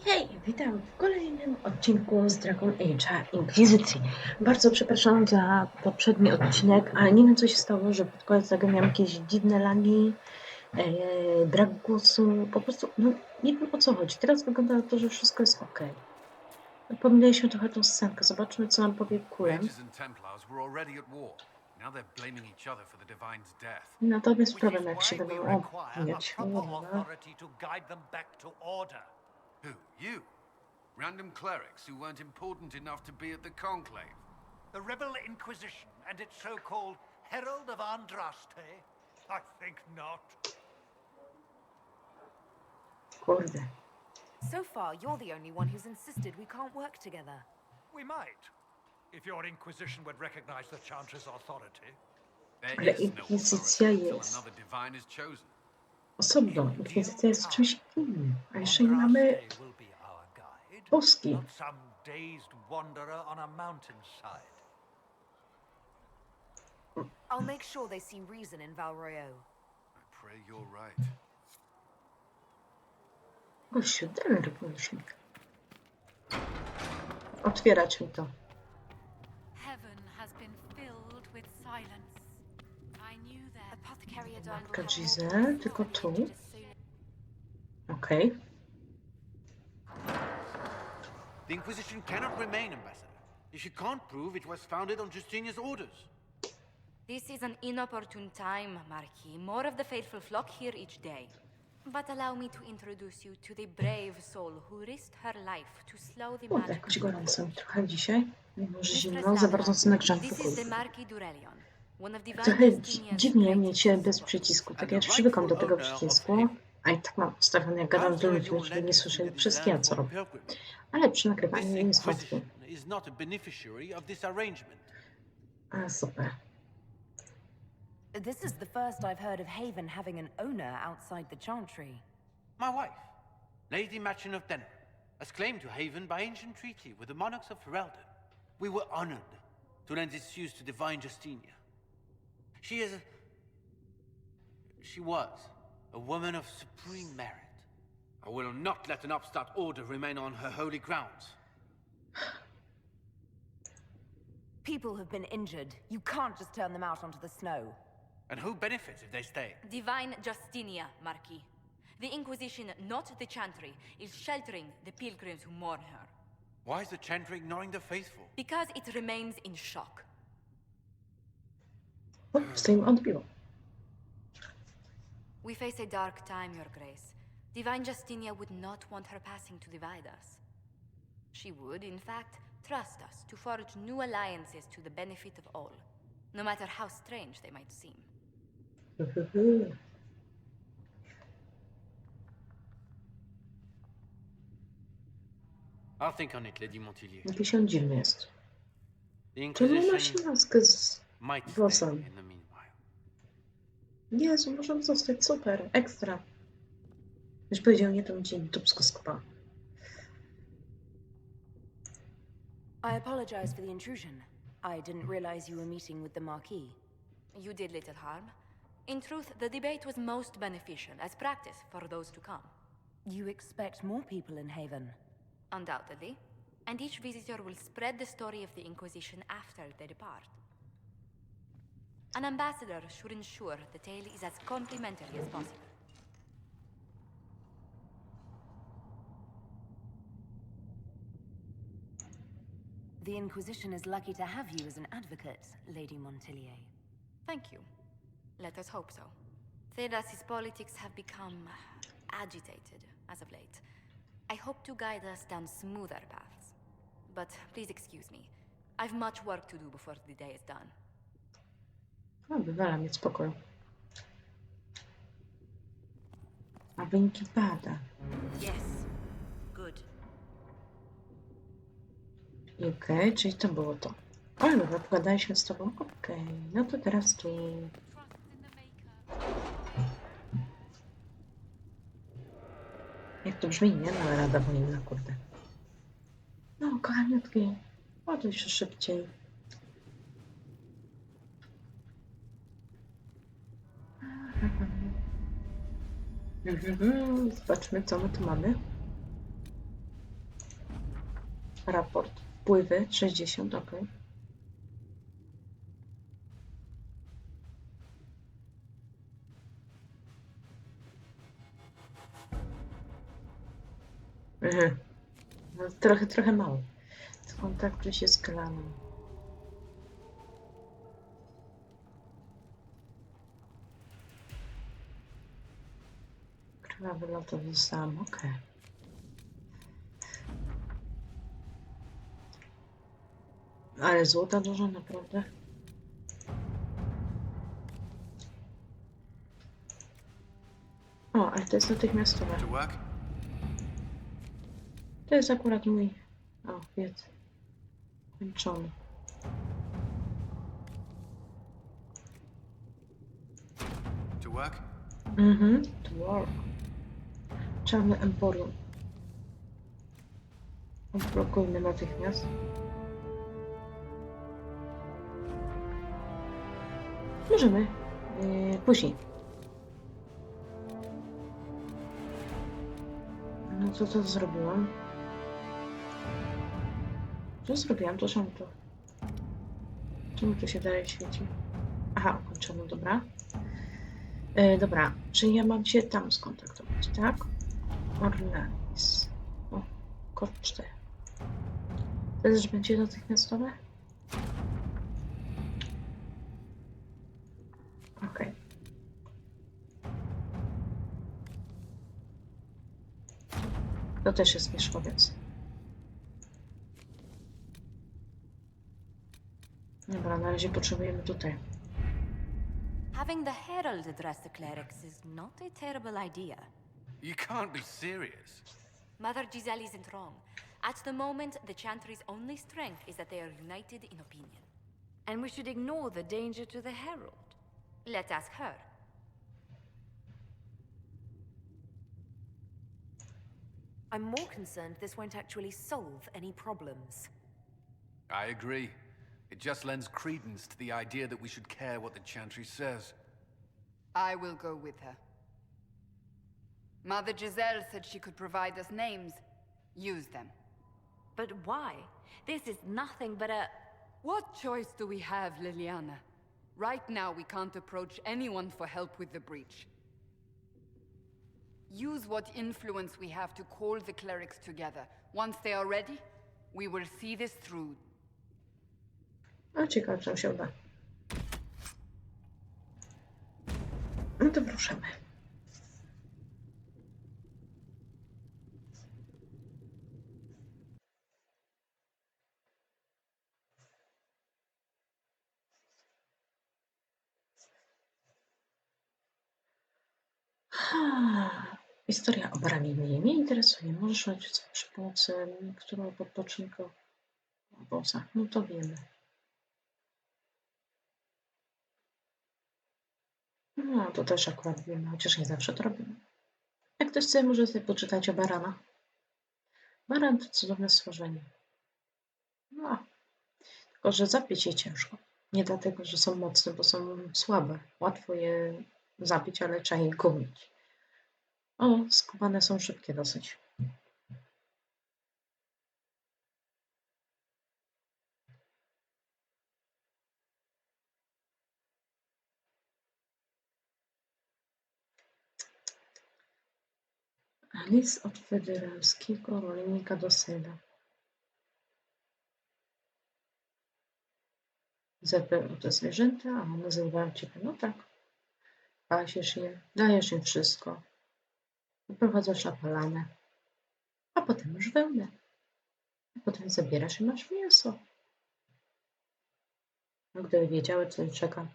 Hej, witam w kolejnym odcinku z Dragon Age'a Inkwizycji. Bardzo przepraszam za poprzedni odcinek, ale nie wiem co się stało, że pod koniec tego miałam jakieś dziwne lagi, brak głosu, po prostu, no nie wiem o co chodzi. Teraz wygląda na to, że wszystko jest ok. Pominęliśmy trochę tą scenkę, zobaczmy co nam powie Kurem. Natomiast problem jak się będą omijać. Who? You? Random clerics who weren't important enough to be at the conclave? The rebel Inquisition and its so-called Herald of Andraste? I think not. Kurde. So far, you're the only one who's insisted we can't work together. We might, if your Inquisition would recognize the Chantry's authority. There is no Inkwizycja authority until jest another divine is chosen. osobno. Inkwizycja jest czymś innym, a jeszcze nie mamy boski. Not some dazed wanderer on a mountainside. I'll make sure they see reason in Val Royeaux. I pray you're right. Gościu, denerwujesz mnie. Otwierać mi to. Heaven has been filled with silence. I knew that. Apothecary Adon Matka Giselle, tylko tu. Okej. The Inquisition cannot remain, Ambassador, if you can't prove it was founded on Justinian's orders. This is an inopportune time, Marquis. More of the faithful flock here each day. But allow me to introduce you to the brave soul who risked her life to slow the Kurde, magic. jakoś gorąco mi trochę dzisiaj. Mimo, że zimno, za bardzo co nagrzam This is pokoju. the Marquis Durelion, one of divine Trochę Justinian's dziwnie mieć się greatest bez souls. przycisku. Tak ja przywykam do tego przycisku, a i tak mam ustawione, jak gadam z ludźmi, żeby nie słyszeli wszystkiego, co robię. Ale przy nagrywaniu This nie jest łatwo. Inquisition is not a beneficiary of this arrangement. A, super. This is the first I've heard of Haven having an owner outside the Chantry. My wife, Lady Machin of Denham, has claim to Haven by ancient treaty with the monarchs of Ferelden. We were honored to lend its use to divine Justinia. She was a woman of supreme merit. I will not let an upstart order remain on her holy grounds. People have been injured. You can't just turn them out onto the snow. And who benefits if they stay? Divine Justinia, Marquis. The Inquisition, not the Chantry, is sheltering the pilgrims who mourn her. Why is the Chantry ignoring the faithful? Because it remains in shock. O, co im odbiło. We face a dark time, Your Grace. Divine Justinia would not want her passing to divide us. She would, in fact, trust us to forge new alliances to the benefit of all, no matter how strange they might seem. I'll think on it, Lady Montillier. Jakiś on dziwny jest. The Czemu nosi Inquisition maskę z might stay włosem? in the meanwhile. Jezu, możemy zostać, super, ekstra. Już powiedział, nie, to mi cię dupsko skopa. I apologize for the intrusion. I didn't realize you were meeting with the Marquis. You did little harm. In truth, the debate was most beneficial as practice for those to come. You expect more people in Haven? Undoubtedly. And each visitor will spread the story of the Inquisition after they depart. An ambassador should ensure the tale is as complimentary as possible. The Inquisition is lucky to have you as an advocate, Lady Montillier. Thank you. Let us hope so. Thedas's politics have become agitated as of late. I hope to guide us down smoother paths. But please excuse me. I've much work to do before the day is done. O, wywala mnie spokoju. A wyniki pada. Yes. Good. Okej, czyli to było to. O, dobra, pogadaliśmy z tobą. Okej, no to teraz tu. Trust in the Maker. Jak to brzmi, nie? No, Rada Wojenna, kurde. No, kochaniutki, ładuj się szybciej. Zobaczmy, co my tu mamy. Raport. Wpływy 60, ok. No, trochę mało. Skontaktuj się z klanem. Krwawy lotowy sam, ok. Ale złota dużo, naprawdę. O, ale to jest natychmiastowe. To work? To jest akurat mój... O, wiec. Kończony. To work? To work. Czarne emporium. Odblokujmy natychmiast. Możemy. Później. No co zrobiłam? Co zrobiłam? To czemu to? Czemu tu się dalej świeci? Aha, ukończono, dobra. Dobra, czy ja mam się tam skontaktować, tak? Organize. O, kod 4. To też będzie natychmiastowe? Okej. To też jest wierzchowiec. Dobra, na razie potrzebujemy tutaj. Having the herald address the clerics is not a terrible idea. You can't be serious. Mother Giselle isn't wrong. At the moment, the Chantry's only strength is that they are united in opinion. And we should ignore the danger to the herald. Let's ask her. I'm more concerned this won't actually solve any problems. I agree. It just lends credence to the idea that we should care what the Chantry says. I will go with her. Mother Giselle said she could provide us names. Use them. But why? This is nothing but a... What choice do we have, Liliana? Right now, we can't approach anyone for help with the breach. Use what influence we have to call the clerics together. Once they are ready, we will see this through. No ciekawe, czy nam się uda. No to ruszamy. Historia o baranie mnie nie interesuje. Możesz chodzić przy pomocy którą podpoczynku oboza. No to wiemy. No to też akurat wiemy, chociaż nie zawsze to robimy. Jak ktoś chce, może sobie poczytać o barana. Baran to cudowne stworzenie. No, tylko że zabić je ciężko. Nie dlatego, że są mocne, bo są słabe. Łatwo je zabić, ale trzeba je gumić. O, skubane są szybkie dosyć. List od federalskiego rolnika do syna. Zadbaj o te zwierzęta, a one nazywają ciebie. No tak. Pasiesz je, dajesz im wszystko. Wyprowadzasz na polanę. A potem już wełnę. A potem zabierasz i masz mięso. No, gdyby wiedziały, co ich czeka.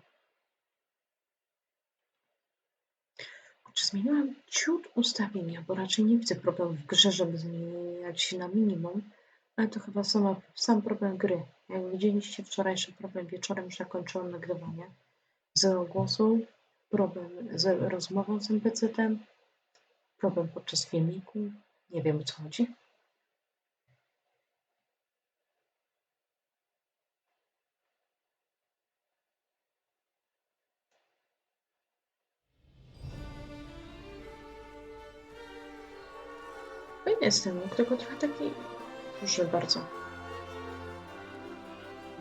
Czy zmieniłam ciut ustawienia, bo raczej nie widzę problemu w grze, żeby zmieniać się na minimum, ale to chyba sam problem gry. Jak widzieliście wczorajszy problem wieczorem, już zakończyłam nagrywanie. Zero głosu, problem z rozmową z NPC-tem, problem podczas filmiku. Nie wiem, o co chodzi. Fajny jest ten łuk, tylko trochę taki Proszę bardzo.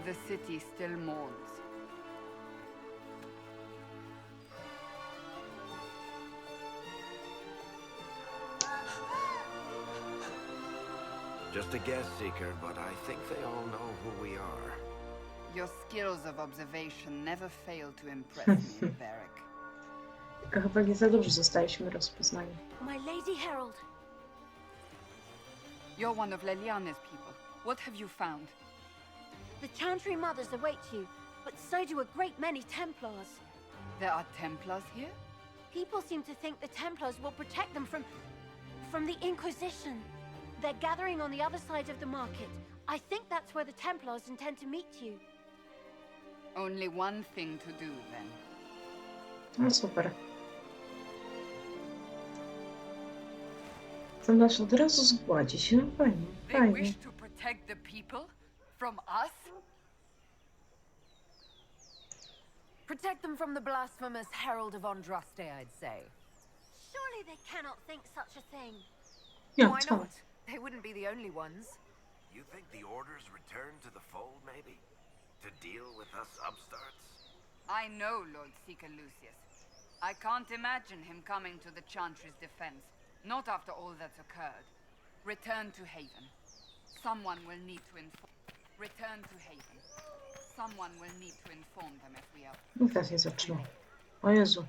The city still mourns. Just a guest seeker, but I think they all know who we are. Your skills of observation never fail to impress me, Varric. Tylko chyba nie za dobrze zostaliśmy rozpoznani. My Lady Herald. You're one of Leliana's people. What have you found? The Chantry Mothers await you, but so do a great many Templars. There are Templars here? People seem to think the Templars will protect them from the Inquisition. They're gathering on the other side of the market. I think that's where the Templars intend to meet you. Only one thing to do, then. No super. To nasz od razu zgładzi się. No fajnie, They fajnie. wish to protect the people? From us? Protect them from the blasphemous Herald of Andraste, I'd say. Surely they cannot think such a thing. Ja, Why co? not? They wouldn't be the only ones. You think the Order's returned to the fold, maybe? To deal with us upstarts? I know Lord Seeker Lucius. I can't imagine him coming to the Chantry's defense. Not after all that's occurred. Return to Haven. Someone will need to inform... Return to Haven. Someone will need to inform them if we are... No teraz nie zaczyna. O Jezu.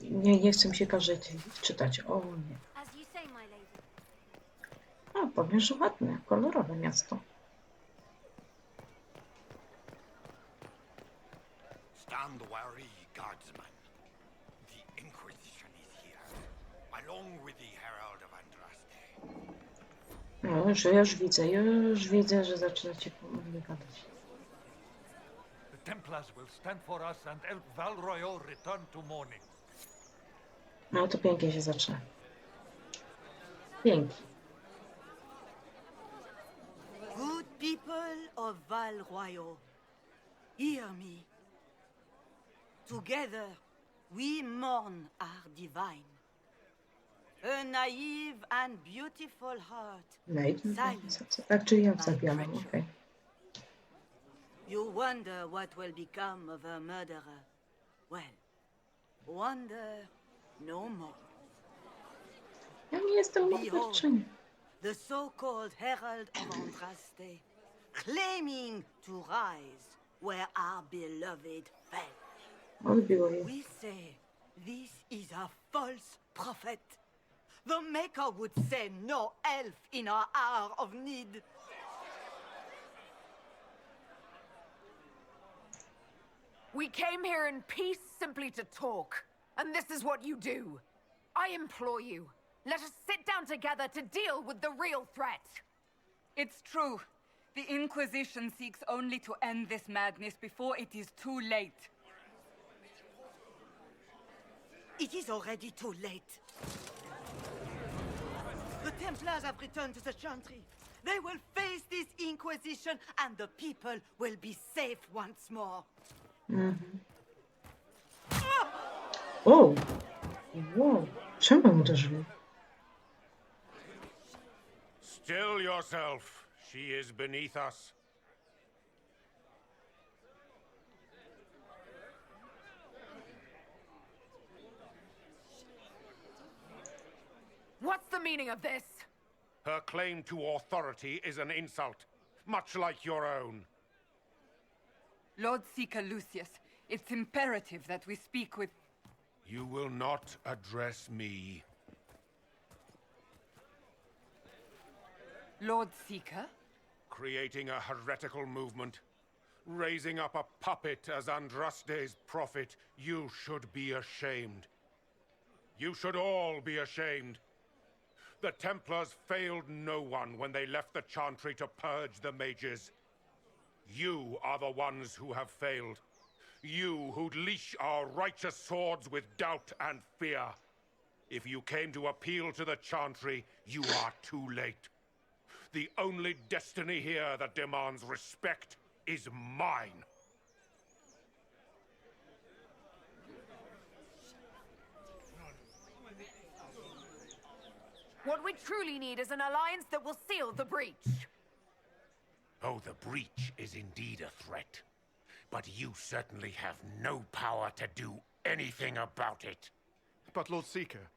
Nie chcę mi się każdej czytać. O nie. As you say, my lady. A, powiem, że ładne, kolorowe miasto. Stand wary, guardsman. The Inquisition is here, along with the Herald of Andraste. No, już widzę, że zaczynacie pomogli gadać. The Templars will stand for us and help Val Royeaux return to mourning. No to pięknie się zaczyna. Pięknie. Good people of Val Royeaux, hear me. Together, we mourn our divine. A naive and beautiful heart. Tak, czyli ja zabieram, okej. You wonder what will become of a murderer. Well, wonder no more. Ja nie jestem morderczynią. The so-called Herald of Andraste, claiming to rise where our beloved fell. Odbiło je. We say this is a false prophet. The Maker would send no elf in our hour of need. We came here in peace simply to talk, and this is what you do. I implore you, let us sit down together to deal with the real threat. It's true. The Inquisition seeks only to end this madness before it is too late. It is already too late. The Templars have returned to the Chantry. They will face this Inquisition, and the people will be safe once more. O! Wow. Czemu mu uderzyli? Still yourself. She is beneath us. What's the meaning of this? Her claim to authority is an insult, much like your own. Lord Seeker Lucius, it's imperative that we speak with... You will not address me. Lord Seeker? Creating a heretical movement, raising up a puppet as Andraste's prophet, you should be ashamed. You should all be ashamed. The Templars failed no one when they left the Chantry to purge the mages. You are the ones who have failed. You who'd leash our righteous swords with doubt and fear. If you came to appeal to the Chantry, you are too late. The only destiny here that demands respect is mine. What we truly need is an alliance that will seal the breach. Oh, the breach is indeed a threat. But you certainly have no power to do anything about it. But Lord Seeker,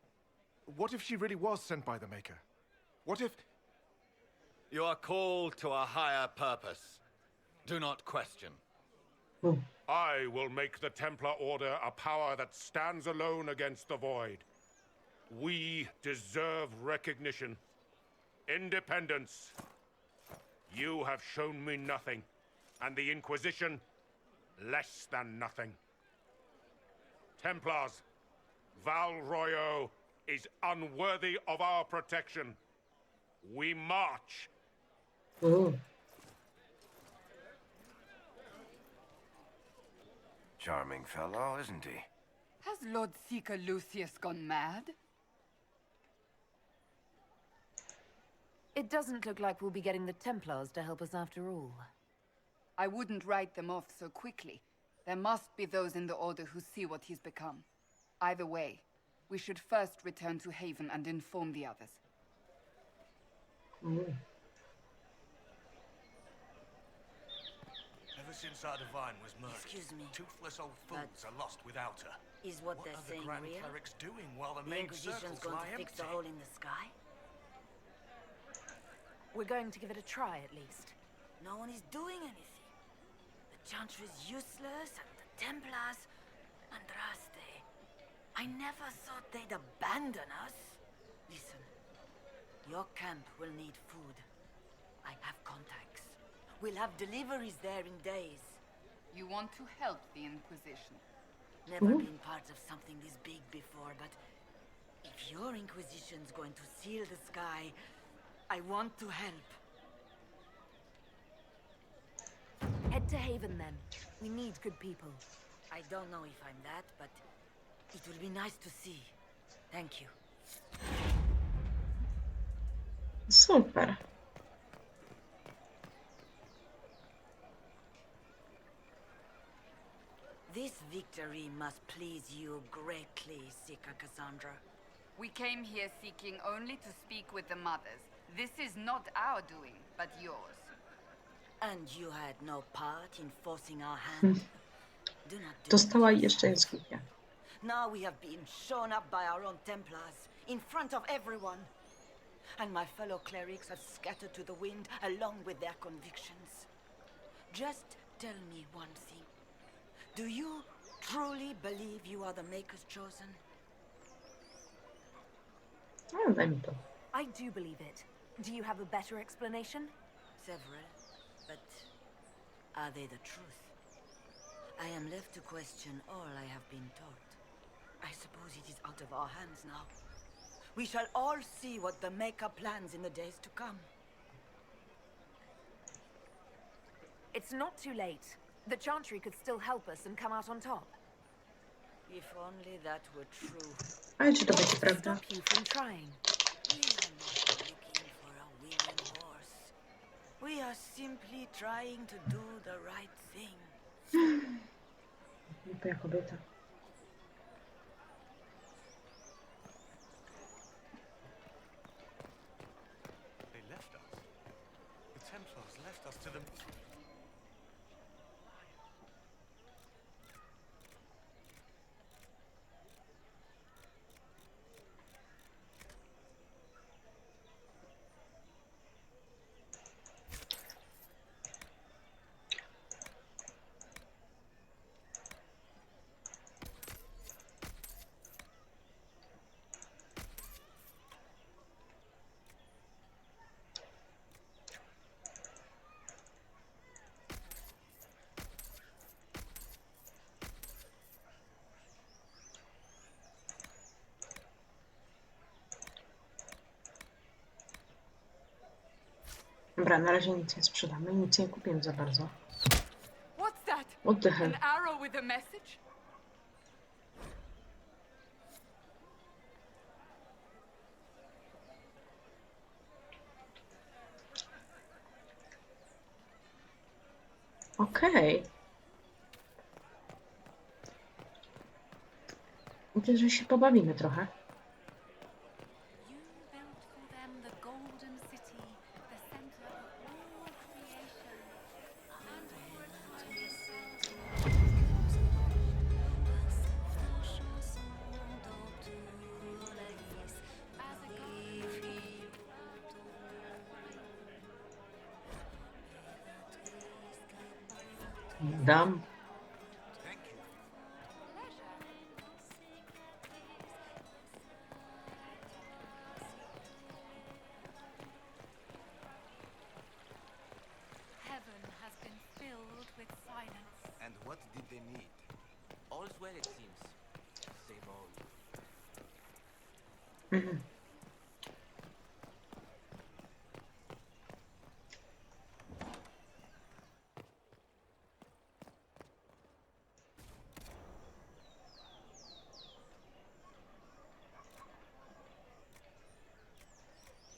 what if she really was sent by the Maker? What if... You are called to a higher purpose. Do not question. I will make the Templar Order a power that stands alone against the Void. We deserve recognition. Independence. You have shown me nothing, and the Inquisition, less than nothing. Templars, Val Royeaux is unworthy of our protection. We march. Ooh. Charming fellow, isn't he? Has Lord Seeker Lucius gone mad? It doesn't look like we'll be getting the Templars to help us after all. I wouldn't write them off so quickly. There must be those in the Order who see what he's become. Either way, we should first return to Haven and inform the others. Ever since our divine was murdered, Excuse me, toothless old fools are lost without her. Is what they're are the saying Grand real? Clerics doing while the The main Inquisition's circles going lie to fix the empty? hole in the sky? We're going to give it a try, at least. No one is doing anything. The Chantry is useless, and the Templars... Andraste. I never thought they'd abandon us. Listen, your camp will need food. I have contacts. We'll have deliveries there in days. You want to help the Inquisition? Never been part of something this big before, but if your Inquisition's going to seal the sky, I want to help. Head to Haven, then. We need good people. I don't know if I'm that, but it will be nice to see. Thank you. Super. This victory must please you greatly, Sika Cassandra. We came here seeking only to speak with the mothers. This is not our doing, but yours. And you had no part in forcing our hand. Do not do Dostała i jeszcze jest głupia. Now we have been shown up by our own Templars, in front of everyone. And my fellow clerics have scattered to the wind along with their convictions. Just tell me one thing. Do you truly believe you are the Maker's chosen? No, daj mi to. I do believe it. Do you have a better explanation? Several, but are they the truth? I am left to question all I have been taught. I suppose it is out of our hands now. We shall all see what the Maker plans in the days to come. It's not too late. The Chantry could still help us and come out on top. If only that were true. Ale czy to będzie prawda? Stop you from trying. We are not looking for a willing horse. We are simply trying to do the right thing. Głupia kobieta. They left us. The Templars left us to them. Dobra, na razie nic nie sprzedamy, nic nie kupiłem za bardzo. What's that? What the hell? An arrow with a message? Okej. Myślę, że się pobawimy trochę. You built for Dam. Heaven has been filled with silence. And what did they need? All's well, it seems. Save all. Mhm.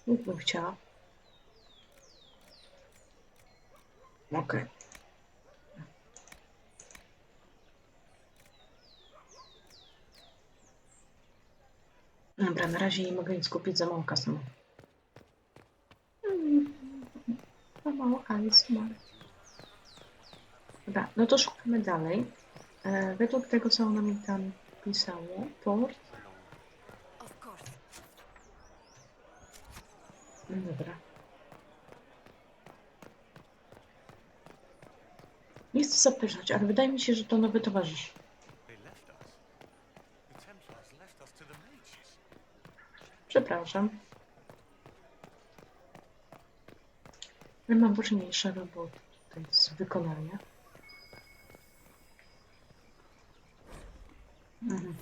Nic bym chciała. Okej. Dobra, na razie nie mogę nic kupić, za mało kasy mam. Za mało kasy mam. Dobra, no to szukamy dalej. Według tego, co ona mi tam pisało, port. No dobra. Nie chcę zapytać, ale wydaje mi się, że to nowy towarzysz. Przepraszam. Ale mam ważniejsze roboty tutaj z wykonania. Mhm.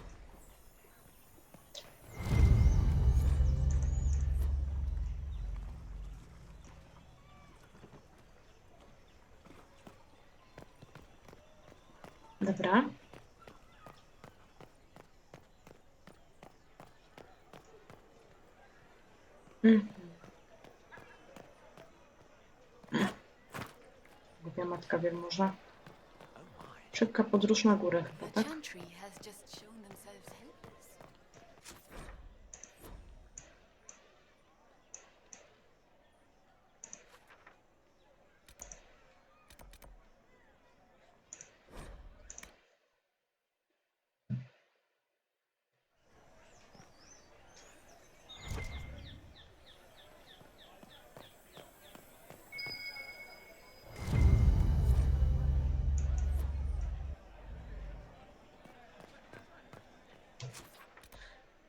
Dobra. Głupia matka wielmoża. Szybka podróż na górę chyba, tak?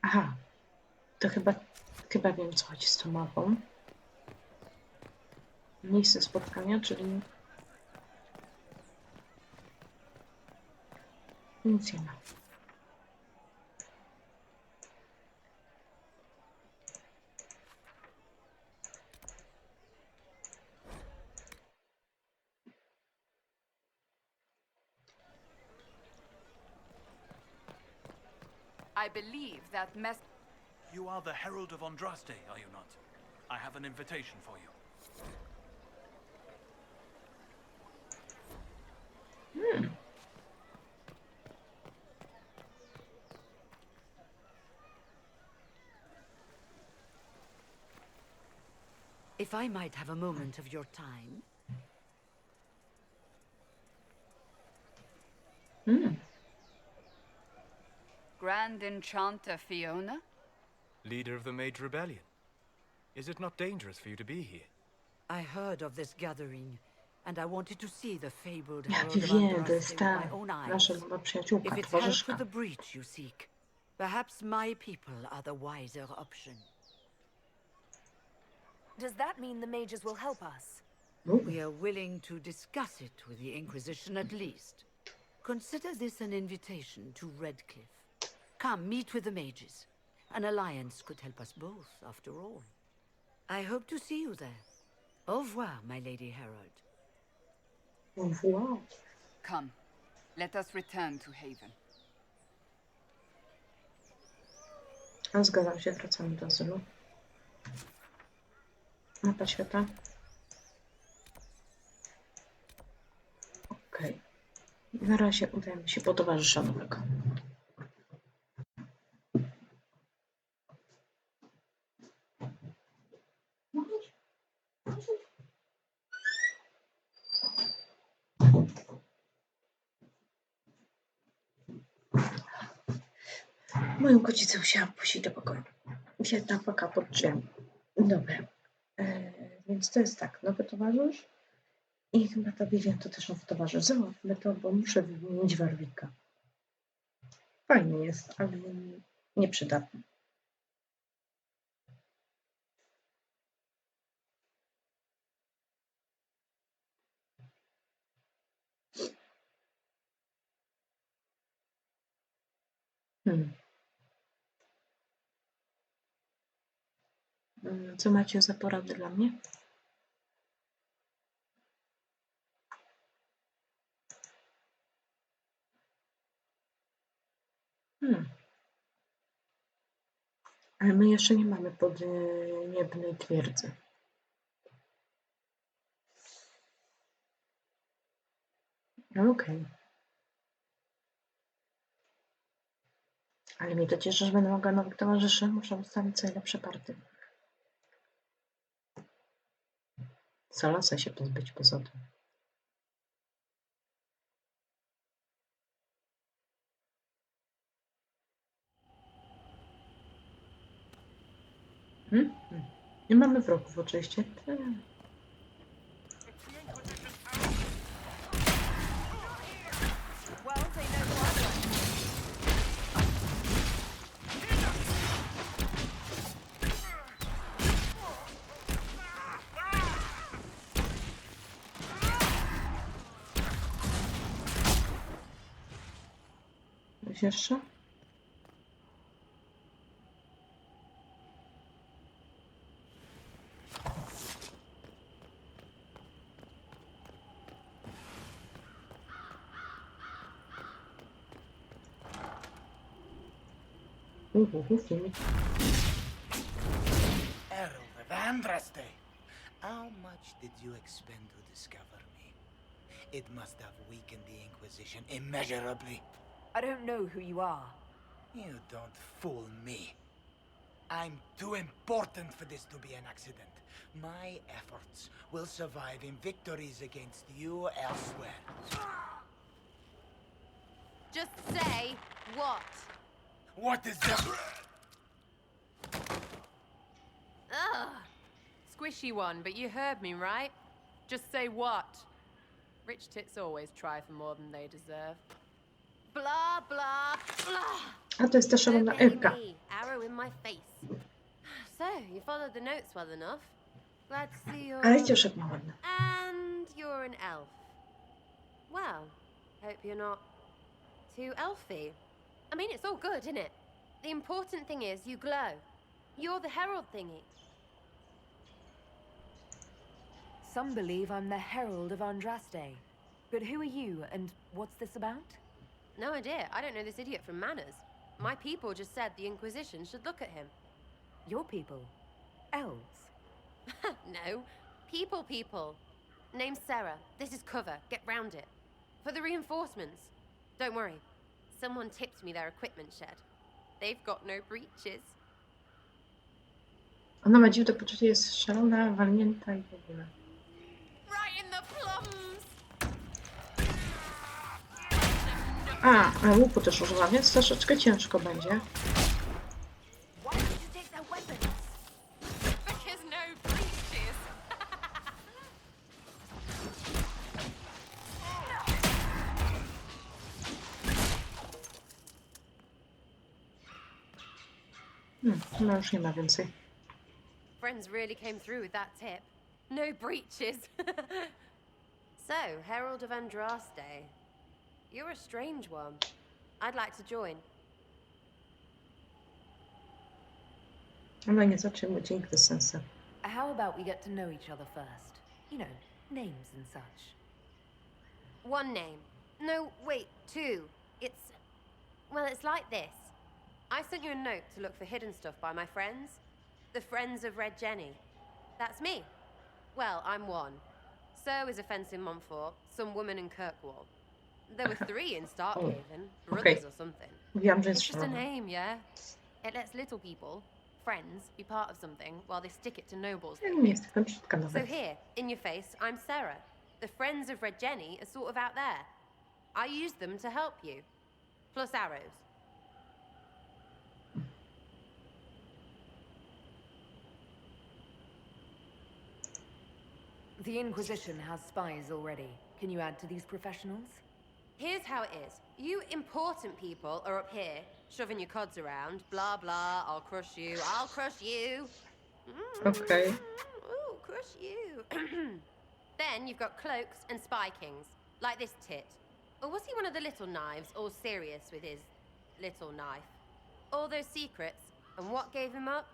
Aha, to chyba wiem, co chodzi z tą mapą. Miejsce spotkania, czyli nic nie ma. I believe that You are the Herald of Andraste, are you not? I have an invitation for you. If I might have a moment of your time. Grand Enchanter Fiona? Leader of the Mage Rebellion. Is it not dangerous for you to be here? I heard of this gathering, and I wanted to see the fabled Ja Herald of wiem, to Andraste jest with ta my own eyes. nasza nowa przyjaciółka, If it's help towarzyszka. with the breach you seek, perhaps my people are the wiser option. Does that mean the mages will help us? We are willing to discuss it with the Inquisition at least. Consider this an invitation to Redcliffe. Come, meet with the mages. An alliance could help us both, after all. I hope to see you there. Au revoir, my Lady Herald. Au revoir. Come, let us return to Haven. A zgadzam się, wracamy do azylu. Mapa świata. Okej. Na razie udajemy się po towarzysza nowego. Moją kocicę musiałam puścić do pokoju. Biedna płaka pod drzwiami. Dobra. Więc to jest tak, nowy towarzysz. I chyba ta Vivian to też w towarzyszy. Załatwmy to, bo muszę wymienić Warwicka. Fajny jest, ale nieprzydatny. Co macie za porady dla mnie? Ale my jeszcze nie mamy podniebnej twierdzy. No okej. Ale mnie to cieszy, że będę mogła nowych towarzyszy. Muszę ustawić sobie lepsze party. Solasa się pozbyć poza tym. Nie mamy wrogów oczywiście. Coś jeszcze? Filmik. Herald of Andraste, how much did you expend to discover me? It must have weakened the Inquisition immeasurably. I don't know who you are. You don't fool me. I'm too important for this to be an accident. My efforts will survive in victories against you elsewhere. Just say what? What is that? Ugh. Squishy one, but you heard me, right? Just say what? Rich tits always try for more than they deserve. Blah, blah, blah. A to jest ta szalona elfka. Arrow in my face. So, you followed the notes well enough. Glad to see you're... Ale cieszek ma ładne. And you're an elf. Well, hope you're not too elfy. I mean, it's all good, isn't it? The important thing is you glow. You're the herald thingy. Some believe I'm the Herald of Andraste. But who are you, and what's this about? No idea. I don't know this idiot from Manners. My people just said the Inquisition should look at him. Your people? Elves? No. People. Name's Sarah. This is cover. Get round it. For the reinforcements. Don't worry. Someone tipped me their equipment shed. They've got no breaches. Ona ma dziwne poczucie, jest szalona, walnięta i w ogóle. Right in the plums! A łuku też używa, więc troszeczkę ciężko będzie. Because no breaches. No już nie ma więcej. Friends really came through with that tip. No breaches. So, Herald of Andraste. You're a strange one. I'd like to join. Ona nie zatrzymuje Inkwizycja. How about we get to know each other first? You know, names and such. One name. No, wait, two. It's like this. I sent you a note to look for hidden stuff by my friends. The Friends of Red Jenny. That's me. Well, I'm one. So is a fence in Montfort, some woman in Kirkwall. There were 3 in Starkhaven, brothers or something. It's just a name, yeah? It lets little people, friends, be part of something while they stick it to nobles. So here, in your face, I'm Sarah. The Friends of Red Jenny are sort of out there. I use them to help you. Plus arrows. The Inquisition has spies already. Can you add to these professionals? Here's how it is. You important people are up here, shoving your cods around. Blah, blah, I'll crush you, I'll crush you. Okay. Ooh, crush you. Then you've got cloaks and spy kings, like this tit. Or was he one of the little knives, all serious with his little knife? All those secrets, and what gave him up?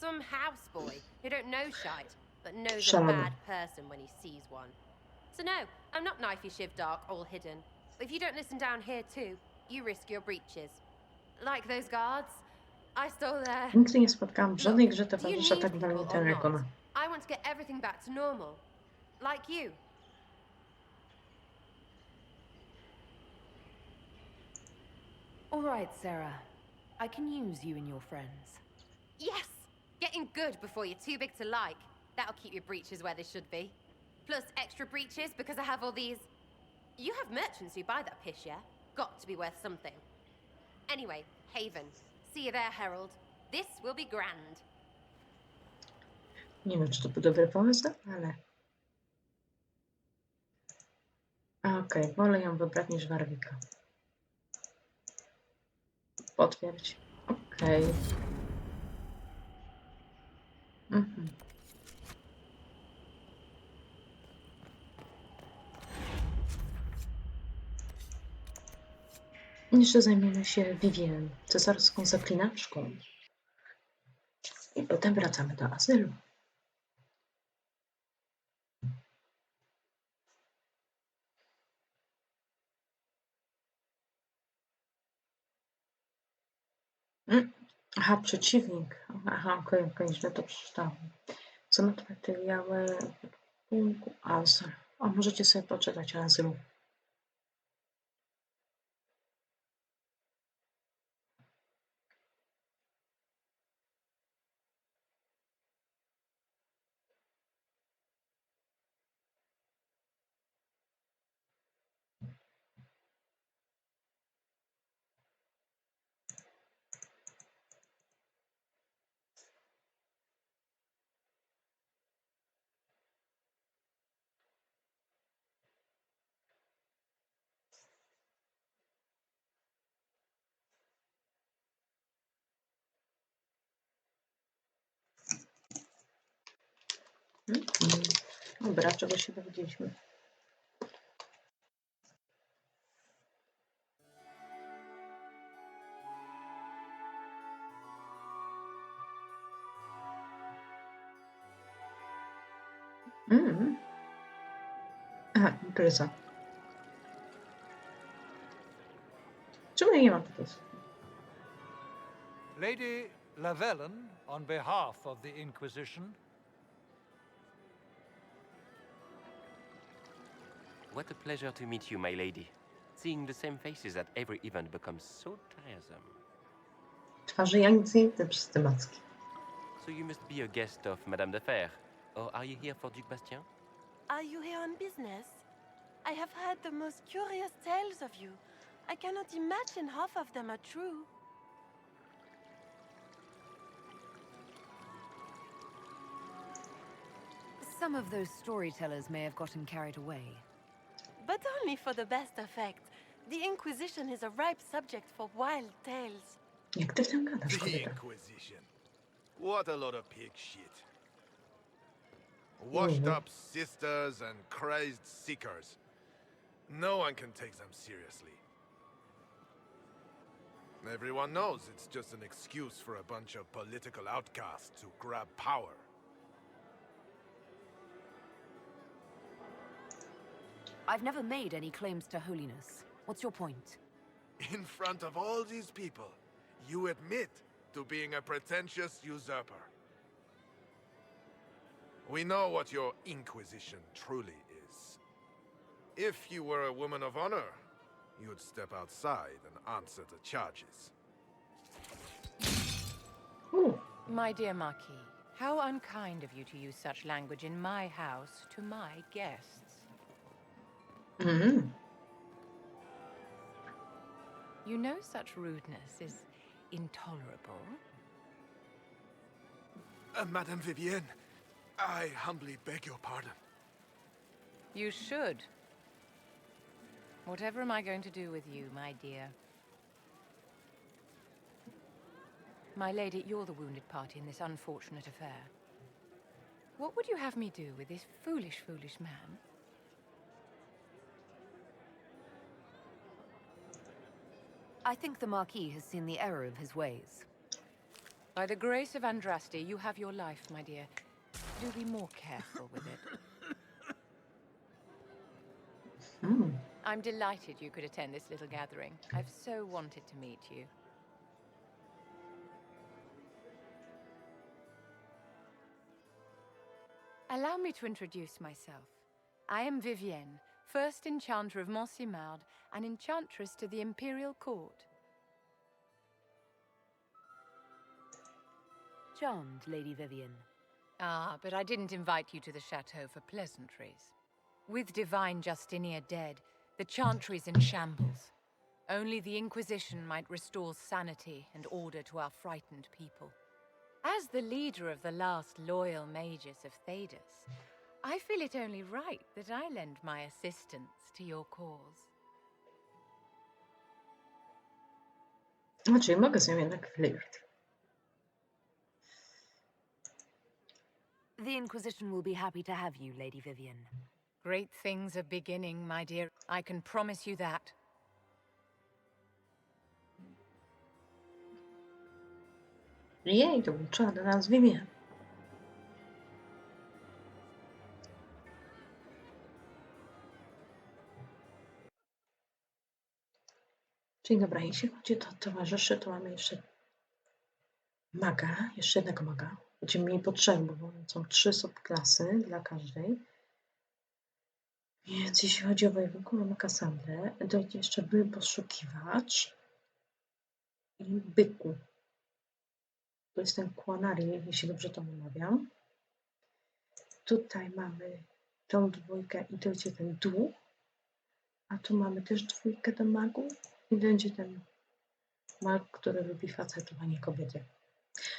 Some houseboy who don't know shite, but knows Szalona. a bad person when he sees one. So no, I'm not knifey shiv dark, all hidden. But if you don't listen down here too, you risk your breeches. Like those guards, I stole their... Nigdy nie spotkałam w żadnej grze Do you towarzysza need tak people or naiwnego jak not? ona. I want to get everything back to normal. Like you. All right, Sarah. I can use you and your friends. Yes! Getting good before you're too big to like. That'll keep your breeches where they should be. Plus extra breeches because I have all these... You have merchants who buy that piss, yeah? Got to be worth something. Anyway, Haven. See you there, Herald. This will be grand. Nie wiem, czy to był dobry pomysł, ale... Okej, wolę ją wybrać niż Warwika. Potwierdź. Okej. Mhm. Jeszcze zajmiemy się Vivien, cesarską zaklinaczką. I potem wracamy do azylu. Aha, przeciwnik. Aha, okej, źle to przeczytałam. Co materiały punku azyl. O, możecie sobie poczytać o azylu. Dobra, czego się dowiedzieliśmy? Aha, impreza. Czemu ja nie mam tego? Lady Lavellen, on behalf of the Inquisition. What a pleasure to meet you, my lady. Seeing the same faces at every event becomes so tiresome. Twarzy ja nic nie widzę przez te macki. So you must be a guest of Madame de Fer. Or are you here for Duc Bastien? Are you here on business? I have heard the most curious tales of you. I cannot imagine half of them are true. Some of those storytellers may have gotten carried away. But only for the best effect. The Inquisition is a ripe subject for wild tales. Jak ty tam gadasz, The kobieta? Inquisition. What a lot of pig shit. Washed up sisters and crazed seekers. No one can take them seriously. Everyone knows it's just an excuse for a bunch of political outcasts to grab power. I've never made any claims to holiness. What's your point? In front of all these people, you admit to being a pretentious usurper. We know what your Inquisition truly is. If you were a woman of honor, you'd step outside and answer the charges. My dear Marquis, how unkind of you to use such language in my house to my guests. You know such rudeness is intolerable. Madame Vivienne, I humbly beg your pardon. You should. Whatever am I going to do with you, my dear? My lady, you're the wounded party in this unfortunate affair. What would you have me do with this foolish, foolish man? I think the Marquis has seen the error of his ways. By the grace of Andraste, you have your life, my dear. Do be more careful with it. I'm delighted you could attend this little gathering. I've so wanted to meet you. Allow me to introduce myself. I am Vivienne, first Enchanter of Montsimard and Enchantress to the Imperial Court. Charmed, Lady Vivienne. Ah, but I didn't invite you to the chateau for pleasantries. With Divine Justinia dead, the Chantry's in shambles. Only the Inquisition might restore sanity and order to our frightened people. As the leader of the last loyal mages of Thedas, I feel it only right that I lend my assistance to your cause. Czyli mogę z nią jednak flirt. The Inquisition will be happy to have you, Lady Vivienne. Great things are beginning, my dear. I can promise you that. Jej, dołączyła do nas Vivienne. Czyli dobra, jeśli chodzi o towarzyszy, to mamy jeszcze maga, jeszcze jednego maga. Będziemy mieli po 3, bo są 3 subklasy dla każdej. Więc jeśli chodzi o wojowników, mamy Kassandrę, dojdzie jeszcze by poszukiwać i byku. To jest ten Quanari, jeśli dobrze to wymawiam. Tutaj mamy tą dwójkę i dojdzie ten duch. A tu mamy też 2 do magów i będzie ten mag, który lubi facetów, a nie kobiety.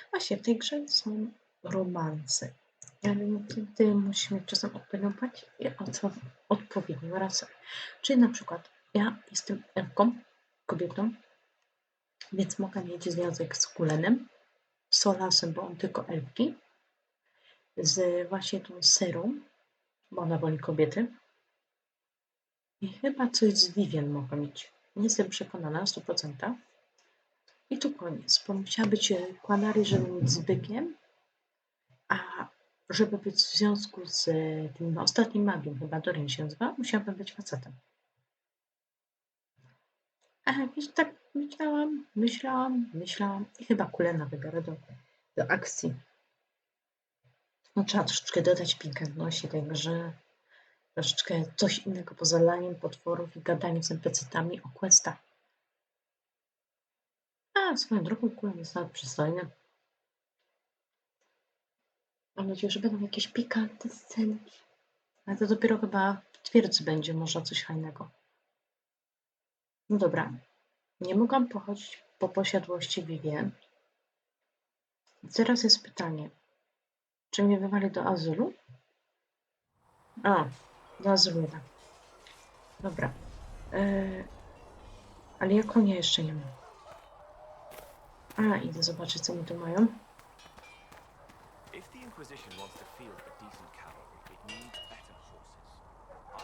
Właśnie w tej grze są romanse. Ja wiem, kiedy musimy czasem odpowiednią rasę. Czyli na przykład ja jestem elfką, kobietą, więc mogę mieć związek z Kulenem, z Solasem, bo on tylko elfki, z właśnie tą Serą, bo ona woli kobiety. I chyba coś z Vivien mogę mieć. Nie jestem przekonana na 100%. I tu koniec, bo musiała być Quanari, żeby mieć z bykiem, a żeby być w związku z tym ostatnim magiem, chyba Dorian się nazywa, musiałabym być facetem. A wiesz, tak myślałam i chyba Kulena wybiorę do akcji. No, trzeba troszeczkę dodać pikantności tej grze, troszeczkę coś innego poza laniem potworów i gadaniem z NPC-tami o questach. A swoją drogą Kulen jest nawet przystojny. Mam nadzieję, że będą jakieś pikantne sceny. Ale to dopiero chyba w twierdzy będzie może coś fajnego. No dobra. Nie mogłam pochodzić po posiadłości Vivien. Teraz jest pytanie. Czy mnie wywali do azylu? A, do azylu jednak. Dobra. Ale ja konia jeszcze nie mam. A, idę zobaczyć, co mi tu mają. If the Inquisition wants to field a decent cavalry, it needs better horses.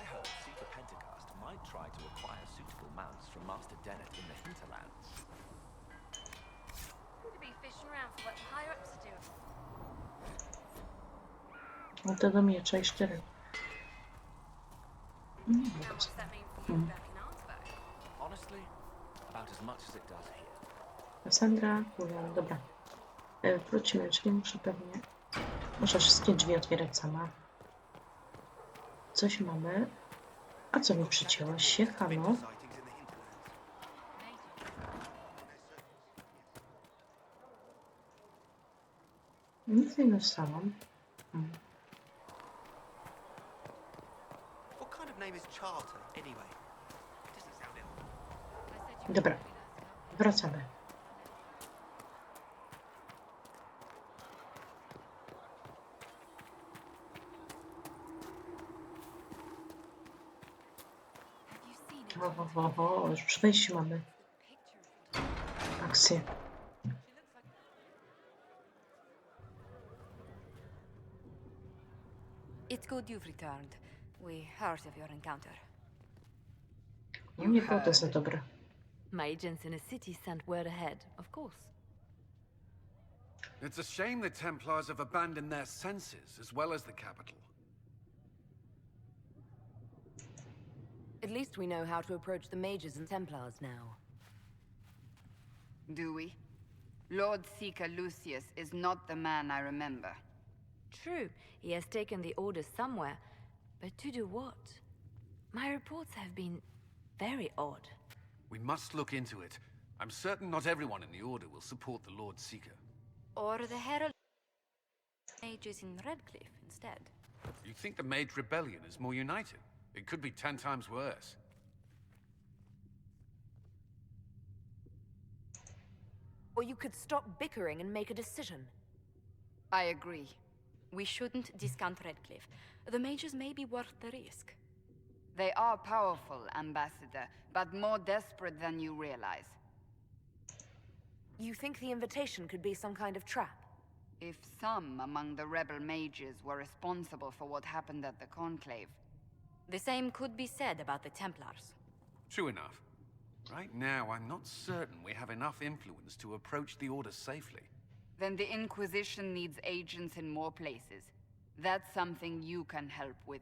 I heard Seeker Pentecost might try to acquire suitable mounts from Master Dennett in the hinterlands. Could be fishing around for what the higher-ups are doing. No to do miecza i sztyry. Now what's that mean for you back in Arnsberg? Honestly, about as much as it does here. Cassandra, dobra. Wróćmy, czyli muszę pewnie... Muszę wszystkie drzwi otwierać sama. Coś mamy. A co mi przycięłaś się? Halo? Nic nie dostałam. What kind of name is Charter, anyway? Doesn't sound ill. Dobra. Wracamy. Już przy wejściu mamy akcję. It's good you've returned. We heard of your encounter. No nie było to za dobre. My agents in the city sent word ahead, of course. It's a shame the Templars have abandoned their senses, as well as the capital. At least we know how to approach the mages and Templars now. Do we? Lord Seeker Lucius is not the man I remember. True, he has taken the orders somewhere, but to do what? My reports have been very odd. We must look into it. I'm certain not everyone in the Order will support the Lord Seeker. Or the Herald mages in Redcliffe instead. You think the Mage Rebellion is more united? It could be 10 times worse. Or you could stop bickering and make a decision. I agree. We shouldn't discount Redcliffe. The mages may be worth the risk. They are powerful, Ambassador, but more desperate than you realize. You think the invitation could be some kind of trap? If some among the rebel mages were responsible for what happened at the Conclave. The same could be said about the Templars. True enough. Right now, I'm not certain we have enough influence to approach the Order safely. Then the Inquisition needs agents in more places. That's something you can help with.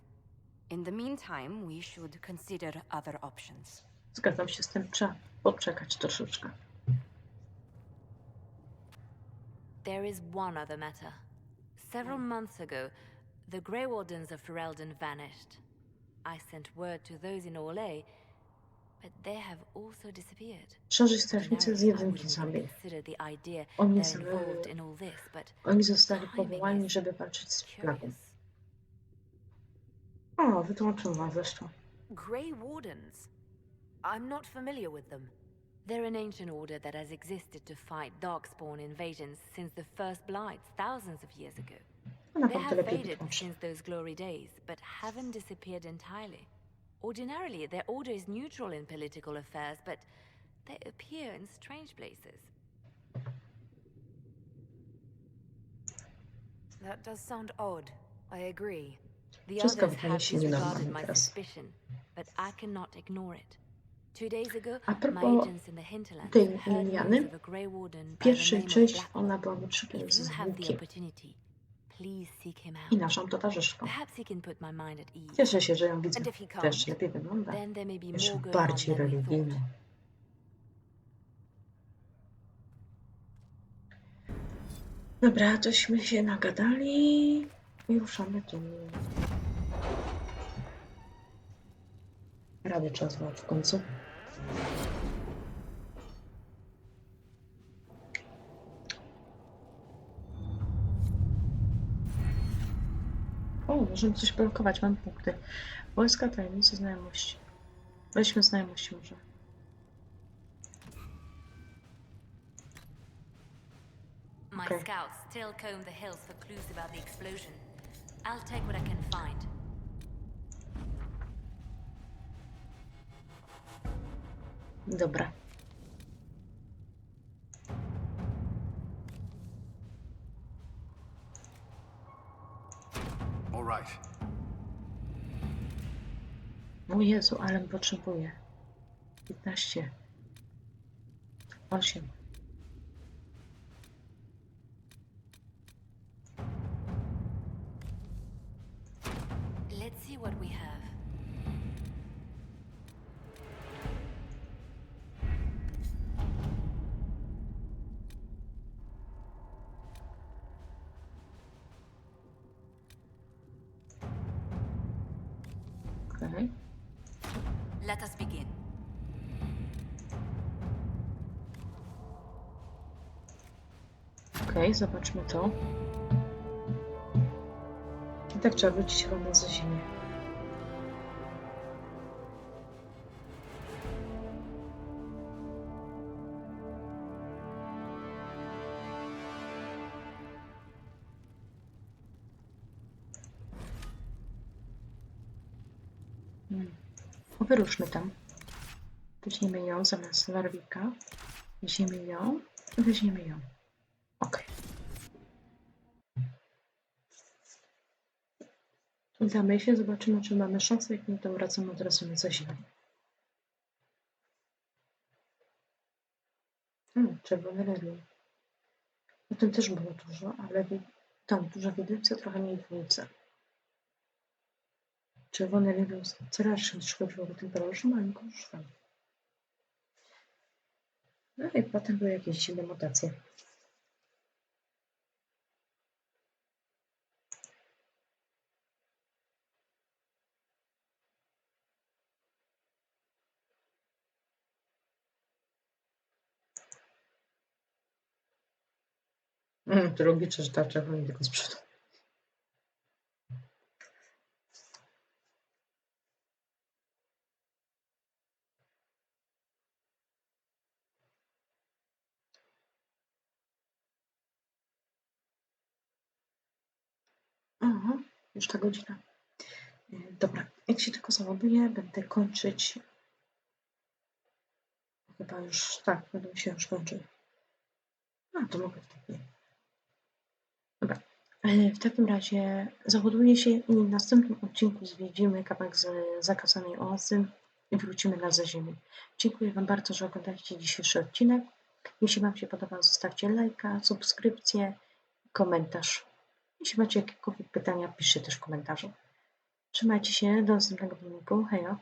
In the meantime, we should consider other options. Zgadzam się z tym, trzeba poczekać troszeczkę. There is one other matter. Several months ago, the Grey Wardens of Ferelden vanished. I sent word to those in Orlais, but they have also disappeared. Książę strażnicy z jedynki zombie. Oni zostali powołani, żeby walczyć z plagą. O, wytłumaczyła zresztą. Grey Wardens? I'm not familiar with them. They're an ancient order that has existed to fight darkspawn invasions since the first Blights thousands of years ago. They have faded since those glory days, but haven't disappeared entirely. Ordinarily, their order is neutral in political affairs, but they appear in strange places. That does sound odd. I agree. The others have disregarded my suspicion, but I cannot ignore it. 2 days ago, my agents in the hinterlands heard news of a Grey Warden by the name of ona była potrzebna If you z have the łukiem opportunity, please seek him out. I naszą towarzyszką. Perhaps he can put my mind at ease. Cieszę się, że ją widzę. And if he can't, Też lepiej wygląda. then there may be Jeszcze more going bardziej on than we religijna. Dobra, tośmy się nagadali i ruszamy tu. Radę trzeba złapać w końcu. O, możemy coś blokować, mam punkty. Wojska, tajemnice, znajomości. Weźmy znajomości może. My scouts still comb the hills for clues about the explosion. I'll take what I can find. Dobra. All right. O Jezu, ale potrzebuję. 15. 8. Let's see what we have. Okay. Let us begin. Okej, zobaczmy to. I tak trzeba wrócić chyba za ziemię. Wyruszmy tam. Weźmiemy ją zamiast Warwicka. Weźmiemy ją i weźmiemy ją. Ok. Udamy się, zobaczymy, czy mamy szansę. Jak nie, to wracamy od razu na zasiłek. Czerwone religie. O tym też było dużo, ale tam dużo w jedynce, trochę mniej w dwójce. Czerwone religie jest coraz niż chodziło o tym proszym, ale go już tam. No i potem były jakieś dziwne mutacje. To logiczne, że ta czerwona tylko z przodu. Aha, już ta godzina. Dobra, jak się tylko załaduje, będę kończyć. Chyba już, tak, będę się już kończyć. A, to mogę wtedy. Dobra. W takim razie załaduję się i w następnym odcinku zwiedzimy kawałek z zakazanej oazy i wrócimy na ziemię. Dziękuję Wam bardzo, że oglądaliście dzisiejszy odcinek. Jeśli Wam się podoba, zostawcie lajka, subskrypcję, komentarz. Jeśli macie jakiekolwiek pytania, piszcie też w komentarzu. Trzymajcie się, do następnego filmiku. Hejo!